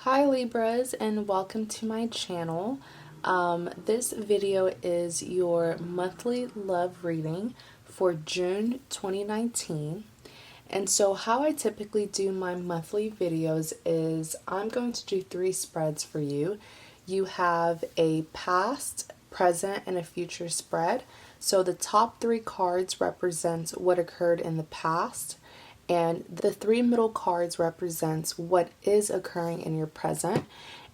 Hi Libras, and welcome to my channel. This video is your monthly love reading for June 2019. And so how I typically do my monthly videos is I'm going to do 3 spreads for you. You have a past, present, and a future spread. So the top 3 cards represent what occurred in the past, and the 3 middle cards represents what is occurring in your present.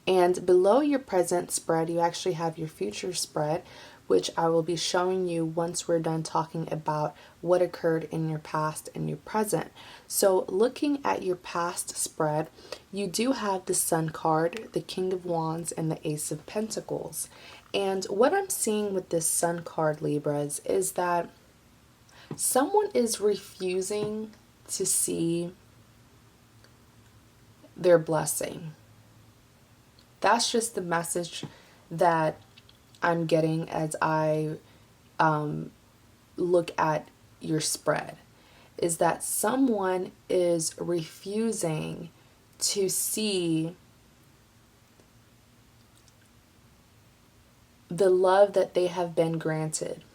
And below your present spread, you actually have your future spread, which I will be showing you once we're done talking about what occurred in your past and your present. So looking at your past spread, you do have the Sun card, the King of Wands, and the Ace of Pentacles. And what I'm seeing with this Sun card, Libras, is that someone is refusing to see their blessing. That's just the message that I'm getting as I look at your spread, is that someone is refusing to see the love that they have been granted.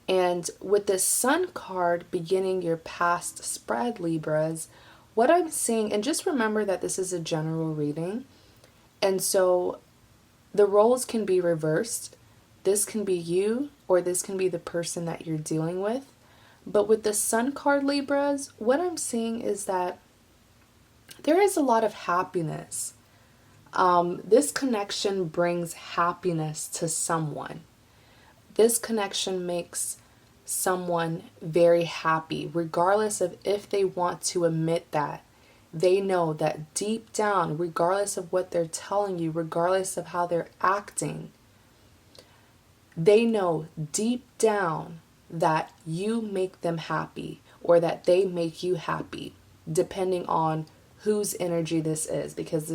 And with the Sun card beginning your past spread, Libras, what I'm seeing, and just remember that this is a general reading, and so the roles can be reversed. This can be you, or this can be the person that you're dealing with. But with the Sun card, Libras, what I'm seeing is that there is a lot of happiness. This connection brings happiness to someone. This connection makes someone very happy, regardless of if they want to admit that. They know that deep down, regardless of what they're telling you, regardless of how they're acting, they know deep down that you make them happy, or that they make you happy, depending on whose energy this is, because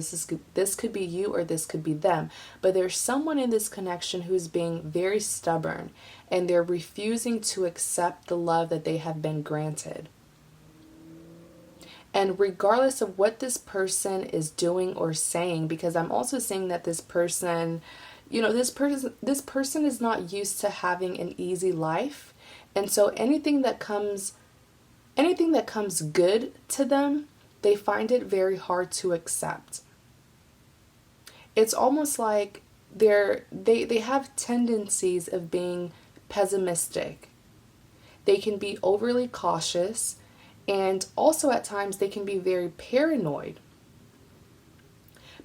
this could be you or this could be them. But there's someone in this connection who's being very stubborn, and they're refusing to accept the love that they have been granted. And regardless of what this person is doing or saying, because I'm also saying that this person, this person is not used to having an easy life. And so anything that comes good to them, they find it very hard to accept. It's almost like they have tendencies of being pessimistic. They can be overly cautious, and also at times they can be very paranoid.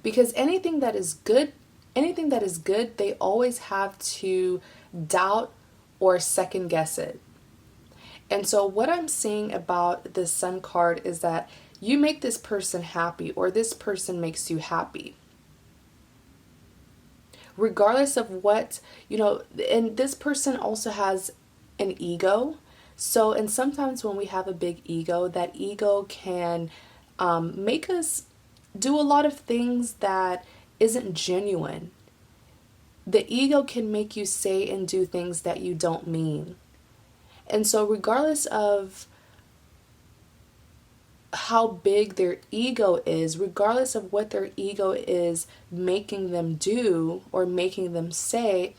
Because anything that is good, they always have to doubt or second guess it. And so what I'm seeing about the Sun card is that you make this person happy, or this person makes you happy. Regardless of what, and this person also has an ego. So, and sometimes when we have a big ego, that ego can make us do a lot of things that isn't genuine. The ego can make you say and do things that you don't mean. And so regardless of how big their ego is, regardless of what their ego is making them do or making them say,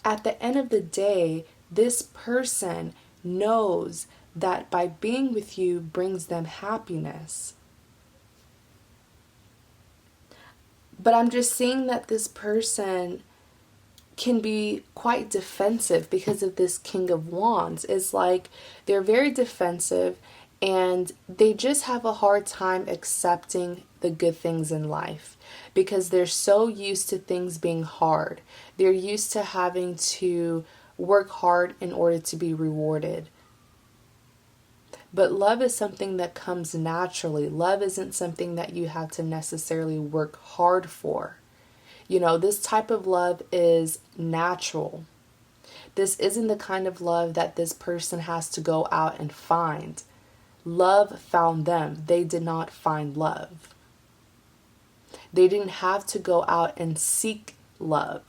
at the end of the day, this person knows that by being with you brings them happiness. But I'm just seeing that this person can be quite defensive because of this King of Wands. It's like they're very defensive, and they just have a hard time accepting the good things in life because they're so used to things being hard. They're used to having to work hard in order to be rewarded. But love is something that comes naturally. Love isn't something that you have to necessarily work hard for. This type of love is natural. This isn't the kind of love that this person has to go out and find. Love found them. They did not find love. They didn't have to go out and seek love.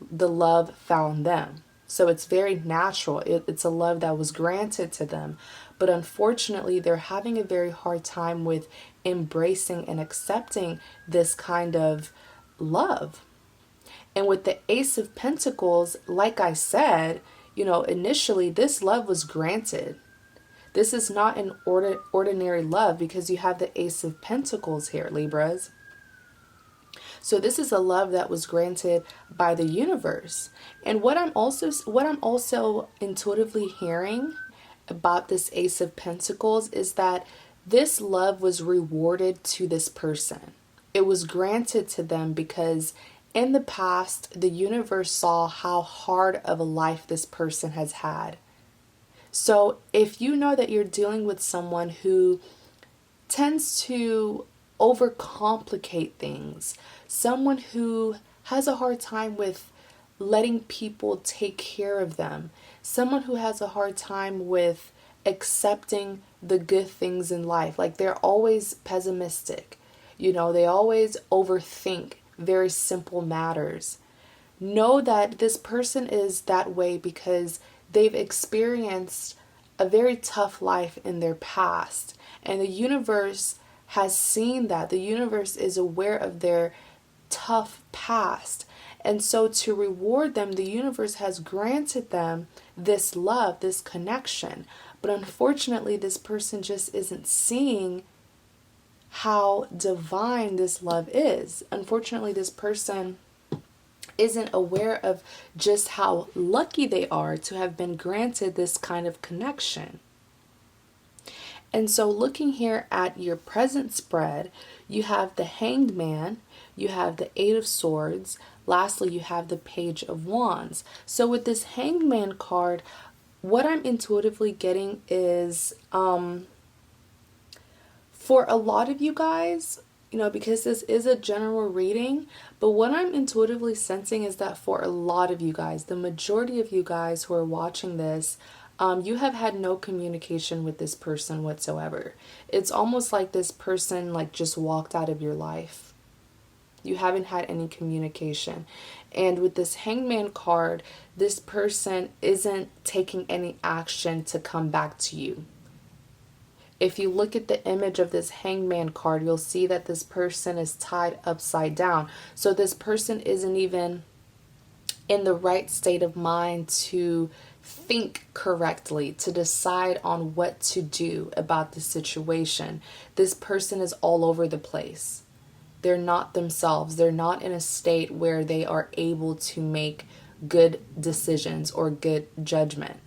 The love found them. So it's very natural. It's a love that was granted to them. but unfortunately, they're having a very hard time with embracing and accepting this kind of love. And with the Ace of Pentacles, like I said, initially this love was granted. This is not an ordinary love because you have the Ace of Pentacles here, Libras. So this is a love that was granted by the universe. And what I'm also intuitively hearing about this Ace of Pentacles is that this love was rewarded to this person. It was granted to them because in the past, the universe saw how hard of a life this person has had. So if you know that you're dealing with someone who tends to overcomplicate things, someone who has a hard time with letting people take care of them, someone who has a hard time with accepting the good things in life, like they're always pessimistic, they always overthink very simple matters. Know that this person is that way because they've experienced a very tough life in their past, and the universe has seen that. The universe is aware of their tough past. And so to reward them, the universe has granted them this love, this connection. But unfortunately, this person just isn't seeing how divine this love is. Unfortunately, this person isn't aware of just how lucky they are to have been granted this kind of connection. And so looking here at your present spread, you have the Hanged Man, you have the Eight of Swords, lastly you have the Page of Wands. So with this Hanged Man card, what I'm intuitively getting is for a lot of you guys, because this is a general reading, but what I'm intuitively sensing is that for a lot of you guys, the majority of you guys who are watching this, you have had no communication with this person whatsoever. It's almost like this person just walked out of your life. You haven't had any communication. And with this Hangman card, this person isn't taking any action to come back to you. If you look at the image of this Hangman card, you'll see that this person is tied upside down. So this person isn't even in the right state of mind to think correctly, to decide on what to do about the situation. This person is all over the place. They're not themselves. They're not in a state where they are able to make good decisions or good judgment.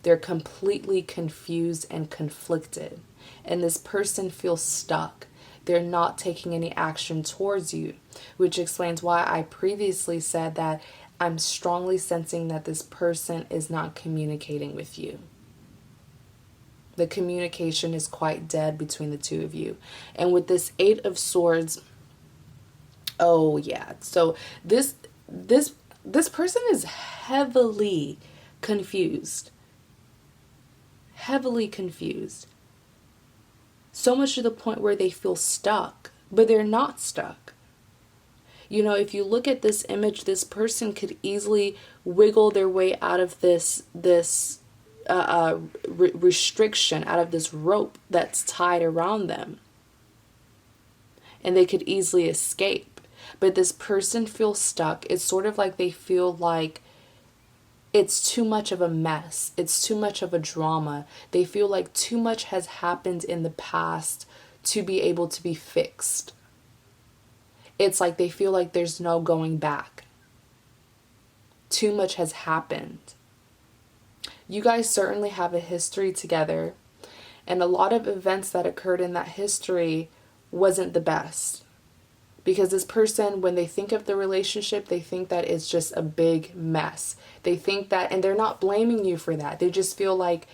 They're completely confused and conflicted. And this person feels stuck. They're not taking any action towards you, which explains why I previously said that I'm strongly sensing that this person is not communicating with you. The communication is quite dead between the two of you. And with this Eight of Swords, oh yeah. So this person is heavily confused. Heavily confused. So much to the point where they feel stuck, but they're not stuck. If you look at this image, this person could easily wiggle their way out of this restriction, out of this rope that's tied around them. And they could easily escape. But this person feels stuck. It's sort of like they feel like it's too much of a mess. It's too much of a drama. They feel like too much has happened in the past to be able to be fixed. It's like they feel like there's no going back. Too much has happened. You guys certainly have a history together, and a lot of events that occurred in that history wasn't the best. Because this person, when they think of the relationship, they think that it's just a big mess. They think that, and they're not blaming you for that. They just feel like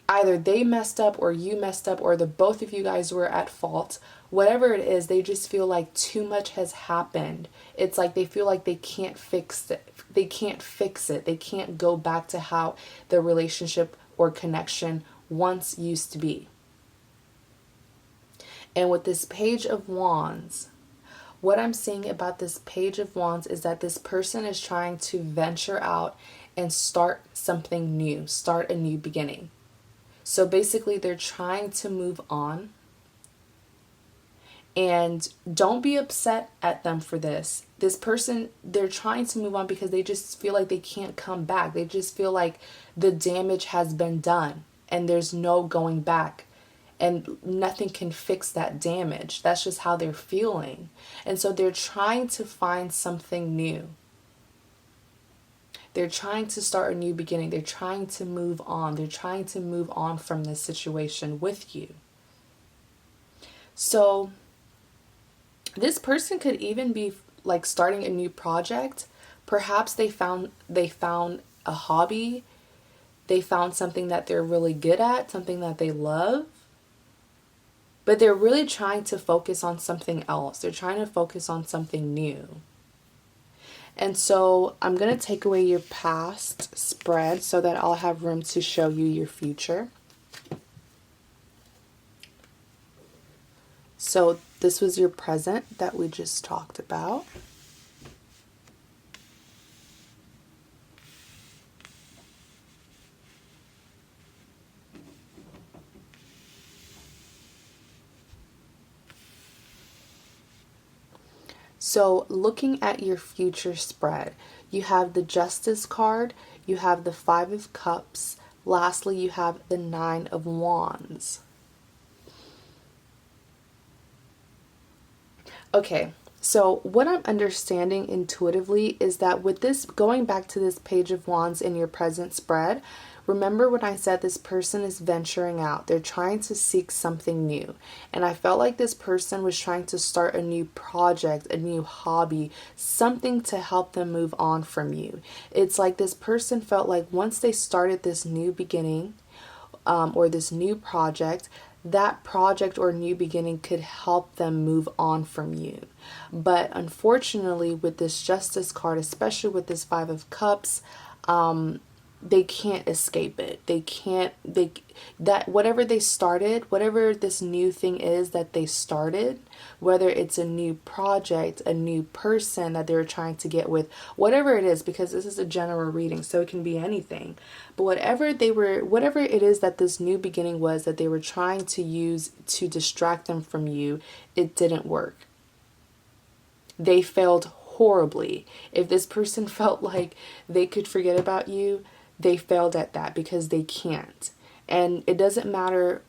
either they messed up or you messed up or the both of you guys were at fault. Whatever it is, they just feel like too much has happened. It's like they feel like they can't fix it. They can't fix it. They can't go back to how the relationship or connection once used to be. And with this Page of Wands, what I'm seeing about this Page of Wands is that this person is trying to venture out and start something new, start a new beginning. So basically, they're trying to move on. And don't be upset at them for this. This person, they're trying to move on because they just feel like they can't come back. They just feel like the damage has been done and there's no going back. And nothing can fix that damage. That's just how they're feeling. And so they're trying to find something new. They're trying to start a new beginning. They're trying to move on. They're trying to move on from this situation with you. So this person could even be like starting a new project. Perhaps they found a hobby. They found something that they're really good at, something that they love. But they're really trying to focus on something else. They're trying to focus on something new. And so I'm going to take away your past spread so that I'll have room to show you your future. So this was your present that we just talked about. So looking at your future spread, you have the Justice card, you have the Five of Cups, lastly you have the Nine of Wands. Okay, so what I'm understanding intuitively is that with this, going back to this Page of Wands in your present spread, remember when I said this person is venturing out. They're trying to seek something new. And I felt like this person was trying to start a new project, a new hobby, something to help them move on from you. It's like this person felt like once they started this new beginning or this new project, that project or new beginning could help them move on from you. But unfortunately, with this Justice card, especially with this Five of Cups, they can't escape it. That whatever they started, whatever this new thing is that they started, whether it's a new project, a new person that they're trying to get with, whatever it is, because this is a general reading, so it can be anything. But whatever it is that this new beginning was that they were trying to use to distract them from you, it didn't work. They failed horribly. If this person felt like they could forget about you, they failed at that because they can't. And it doesn't matter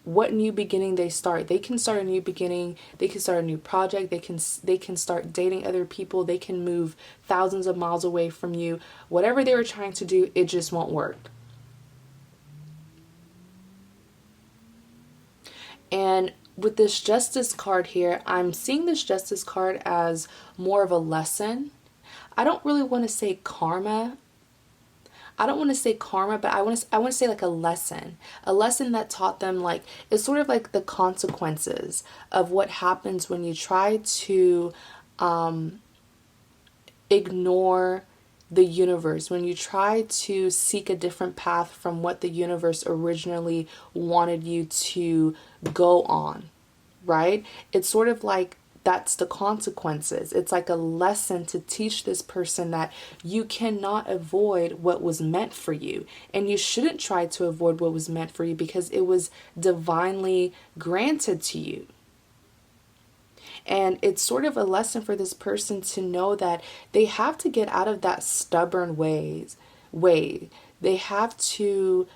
what new beginning they start. They can start a new beginning. They can start a new project. They can start dating other people. They can move thousands of miles away from you. Whatever they were trying to do, it just won't work. And with this Justice card here, I'm seeing this Justice card as more of a lesson. I don't really want to say karma. But I want to say like a lesson that taught them, like, it's sort of like the consequences of what happens when you try to ignore the universe, when you try to seek a different path from what the universe originally wanted you to go on, right? It's sort of like that's the consequences. It's like a lesson to teach this person that you cannot avoid what was meant for you. And you shouldn't try to avoid what was meant for you because it was divinely granted to you. And it's sort of a lesson for this person to know that they have to get out of that stubborn way. They have to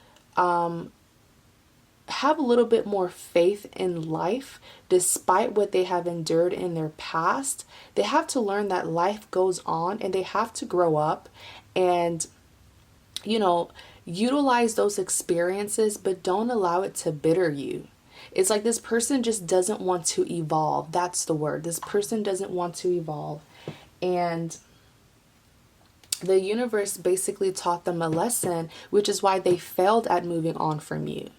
have a little bit more faith in life despite what they have endured in their past. They have to learn that life goes on and they have to grow up and, utilize those experiences, but don't allow it to bitter you. It's like this person just doesn't want to evolve. That's the word. This person doesn't want to evolve. And the universe basically taught them a lesson, which is why they failed at moving on from you.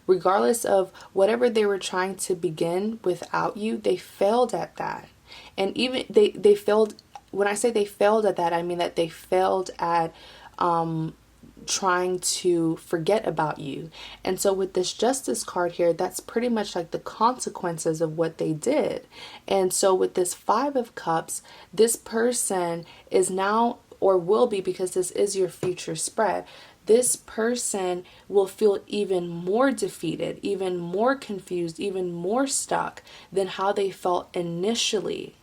Regardless of whatever they were trying to begin without you, they failed at that. And even they failed. When I say they failed at that, I mean that they failed at trying to forget about you. And so with this Justice card here, that's pretty much like the consequences of what they did. And so with this Five of Cups, this person is now, or will be, because this is your future spread, this person will feel even more defeated, even more confused, even more stuck than how they felt initially.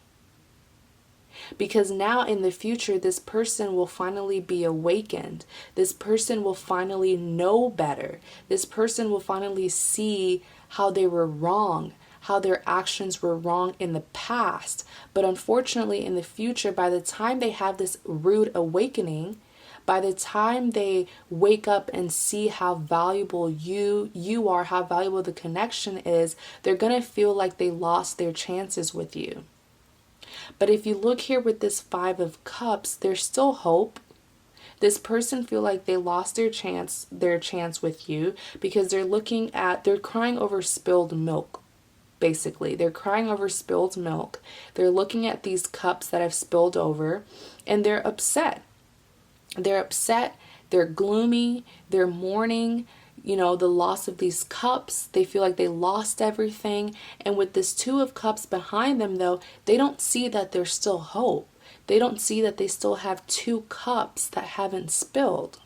Because now in the future, this person will finally be awakened. This person will finally know better. This person will finally see how they were wrong, how their actions were wrong in the past. But unfortunately, in the future, by the time they have this rude awakening, by the time they wake up and see how valuable you are, how valuable the connection is, they're going to feel like they lost their chances with you. But if you look here with this Five of Cups, there's still hope. This person feel like they lost their chance with you because they're crying over spilled milk. Basically, they're crying over spilled milk. They're looking at these cups that have spilled over and they're upset. They're upset, they're gloomy, they're mourning, the loss of these cups. They feel like they lost everything. And with this Two of Cups behind them, though, they don't see that there's still hope. They don't see that they still have two cups that haven't spilled.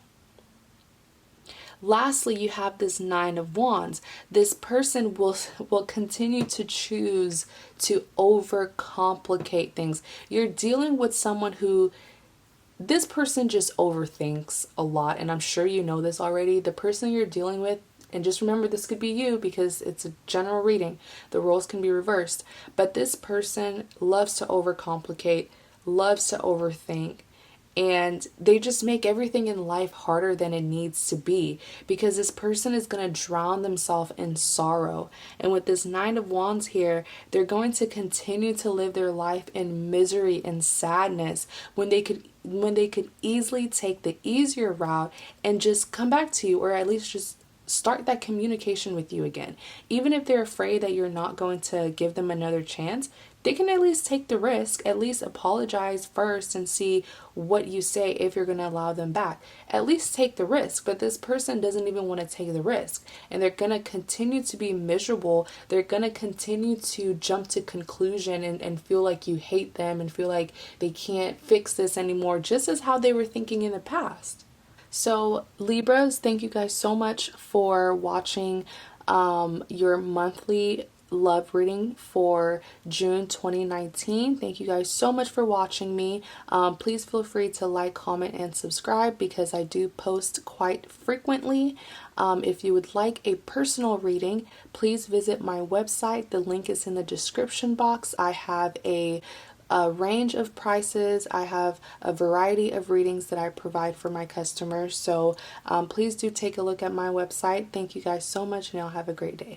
Lastly, you have this Nine of Wands. This person will continue to choose to overcomplicate things. You're dealing with someone who, this person just overthinks a lot, and I'm sure you know this already. The person you're dealing with, and just remember this could be you because it's a general reading. The roles can be reversed. But this person loves to overcomplicate, loves to overthink, and they just make everything in life harder than it needs to be because this person is going to drown themselves in sorrow. And with this Nine of Wands here, they're going to continue to live their life in misery and sadness when they could easily take the easier route and just come back to you, or at least just start that communication with you again. Even if they're afraid that you're not going to give them another chance, they can at least take the risk, at least apologize first and see what you say if you're going to allow them back. At least take the risk. But this person doesn't even want to take the risk. And they're going to continue to be miserable. They're going to continue to jump to conclusion and feel like you hate them and feel like they can't fix this anymore, just as how they were thinking in the past. So Libras, thank you guys so much for watching your monthly love reading for June 2019. Thank you guys so much for watching me. Please feel free to like, comment, and subscribe because I do post quite frequently. If you would like a personal reading, please visit my website. The link is in the description box. I have a range of prices. I have a variety of readings that I provide for my customers. So please do take a look at my website. Thank you guys so much, and y'all have a great day.